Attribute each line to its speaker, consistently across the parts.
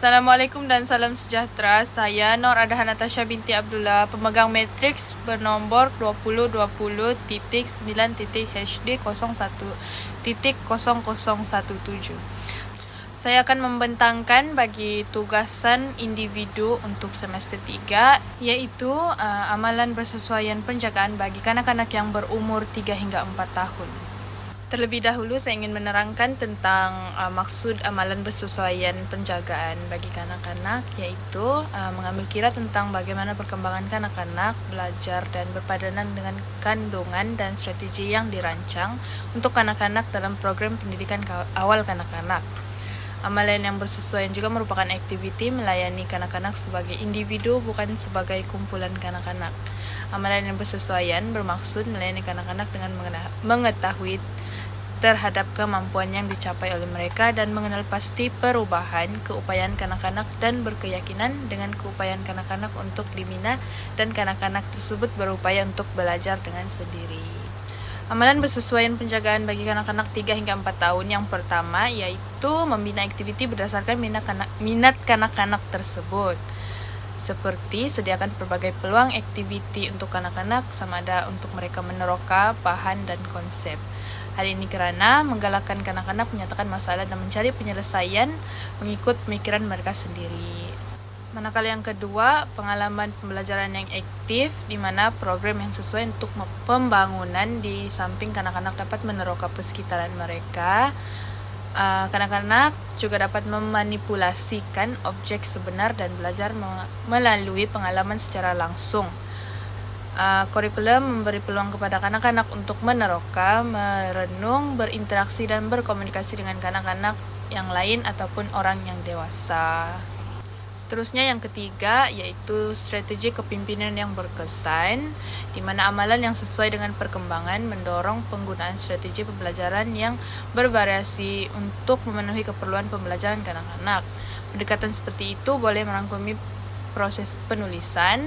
Speaker 1: Assalamualaikum dan salam sejahtera. Saya Nor Adahan Natasha binti Abdullah, pemegang matriks bernomor 2020.9.HD01.0017. Saya akan membentangkan bagi tugasan individu untuk semester 3, yaitu amalan bersesuaian penjagaan bagi kanak-kanak yang berumur 3 hingga 4 tahun. Terlebih dahulu saya ingin menerangkan tentang maksud amalan bersesuaian penjagaan bagi kanak-kanak, yaitu mengambil kira tentang bagaimana perkembangan kanak-kanak belajar dan berpadanan dengan kandungan dan strategi yang dirancang untuk kanak-kanak dalam program pendidikan awal kanak-kanak. Amalan yang bersesuaian juga merupakan aktiviti melayani kanak-kanak sebagai individu, bukan sebagai kumpulan kanak-kanak. Amalan yang bersesuaian bermaksud melayani kanak-kanak dengan mengetahui terhadap kemampuan yang dicapai oleh mereka dan mengenal pasti perubahan keupayaan kanak-kanak dan berkeyakinan dengan keupayaan kanak-kanak untuk dibina dan kanak-kanak tersebut berupaya untuk belajar dengan sendiri. Amalan bersesuaian penjagaan bagi kanak-kanak 3 hingga 4 tahun yang pertama yaitu membina aktiviti berdasarkan minat kanak-kanak tersebut. Seperti sediakan berbagai peluang aktiviti untuk kanak-kanak sama ada untuk mereka meneroka bahan dan konsep. Hal ini kerana menggalakkan kanak-kanak menyatakan masalah dan mencari penyelesaian mengikut pemikiran mereka sendiri. Manakala yang kedua, pengalaman pembelajaran yang aktif di mana program yang sesuai untuk pembangunan di samping kanak-kanak dapat meneroka persekitaran mereka. Kanak-kanak juga dapat memanipulasikan objek sebenar dan belajar melalui pengalaman secara langsung. Kurikulum memberi peluang kepada kanak-kanak untuk meneroka, merenung, berinteraksi dan berkomunikasi dengan kanak-kanak yang lain ataupun orang yang dewasa. Seterusnya yang ketiga yaitu strategi kepimpinan yang berkesan, di mana amalan yang sesuai dengan perkembangan mendorong penggunaan strategi pembelajaran yang bervariasi untuk memenuhi keperluan pembelajaran kanak-kanak. Pendekatan seperti itu boleh merangkumi proses penulisan,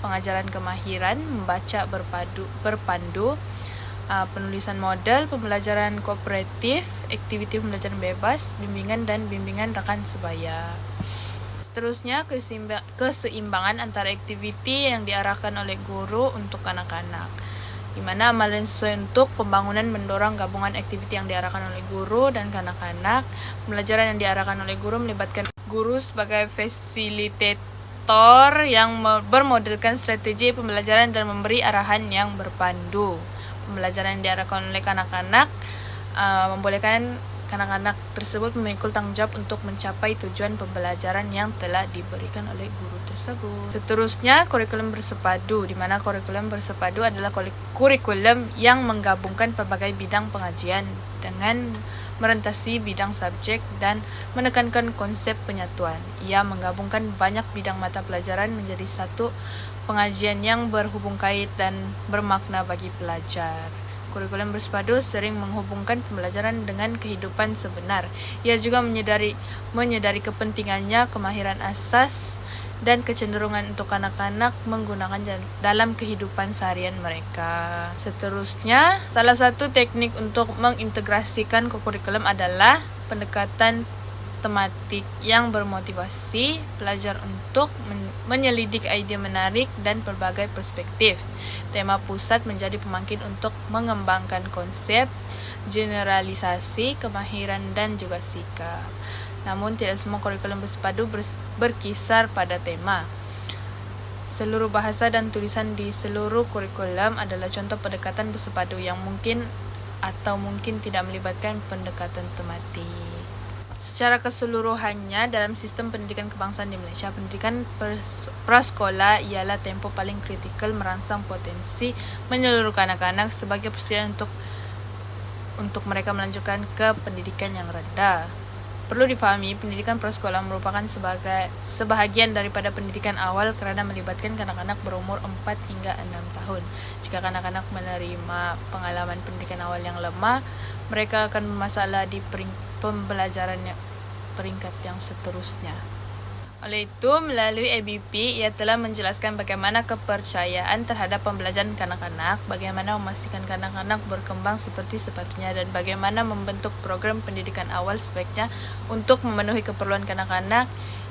Speaker 1: pengajaran kemahiran, membaca berpandu, penulisan model, pembelajaran kooperatif, aktiviti pembelajaran bebas, bimbingan dan bimbingan rekan sebaya. Seterusnya, keseimbangan antara aktiviti yang diarahkan oleh guru untuk anak-anak, di mana amalan sesuai untuk pembangunan mendorong gabungan aktiviti yang diarahkan oleh guru dan kanak-kanak. Pembelajaran yang diarahkan oleh guru melibatkan guru sebagai fasilitator yang bermodelkan strategi pembelajaran dan memberi arahan yang berpandu. Pembelajaran yang diarahkan oleh kanak-kanak membolehkan kanak-kanak tersebut memikul tanggung jawab untuk mencapai tujuan pembelajaran yang telah diberikan oleh guru tersebut. Seterusnya, kurikulum bersepadu, di mana kurikulum bersepadu adalah kurikulum yang menggabungkan berbagai bidang pengajian dengan merentasi bidang subjek dan menekankan konsep penyatuan. Ia menggabungkan banyak bidang mata pelajaran menjadi satu pengajian yang berhubung kait dan bermakna bagi pelajar. Kurikulum bersepadu sering menghubungkan pembelajaran dengan kehidupan sebenar. Ia juga menyadari kepentingannya kemahiran asas dan kecenderungan untuk anak-anak menggunakan dalam kehidupan seharian mereka. Seterusnya, salah satu teknik untuk mengintegrasikan ke kurikulum adalah pendekatan tematik yang bermotivasi pelajar untuk menyelidik ide menarik dan berbagai perspektif. Tema pusat menjadi pemangkin untuk mengembangkan konsep, generalisasi, kemahiran dan juga sikap. Namun tidak semua kurikulum bersepadu berkisar pada tema. Seluruh bahasa dan tulisan di seluruh kurikulum adalah contoh pendekatan bersepadu yang mungkin atau mungkin tidak melibatkan pendekatan tematik. Secara keseluruhannya, dalam sistem pendidikan kebangsaan di Malaysia, pendidikan prasekolah ialah tempoh paling kritikal merangsang potensi menyeluruh anak-anak sebagai persediaan untuk mereka melanjutkan ke pendidikan yang rendah. Perlu difahami, pendidikan prasekolah merupakan sebahagian daripada pendidikan awal kerana melibatkan kanak-kanak berumur 4 hingga 6 tahun. Jika kanak-kanak menerima pengalaman pendidikan awal yang lemah, mereka akan bermasalah di pembelajaran peringkat yang seterusnya. Oleh itu, melalui ABP, ia telah menjelaskan bagaimana kepercayaan terhadap pembelajaran kanak-kanak, bagaimana memastikan kanak-kanak berkembang seperti sepatutnya, dan bagaimana membentuk program pendidikan awal sebaiknya untuk memenuhi keperluan kanak-kanak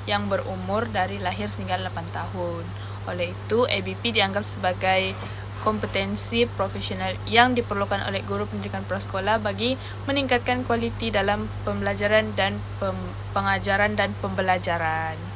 Speaker 1: yang berumur dari lahir hingga 8 tahun. Oleh itu, ABP dianggap sebagai kompetensi profesional yang diperlukan oleh guru pendidikan prasekolah bagi meningkatkan kualiti dalam pembelajaran dan pengajaran dan pembelajaran.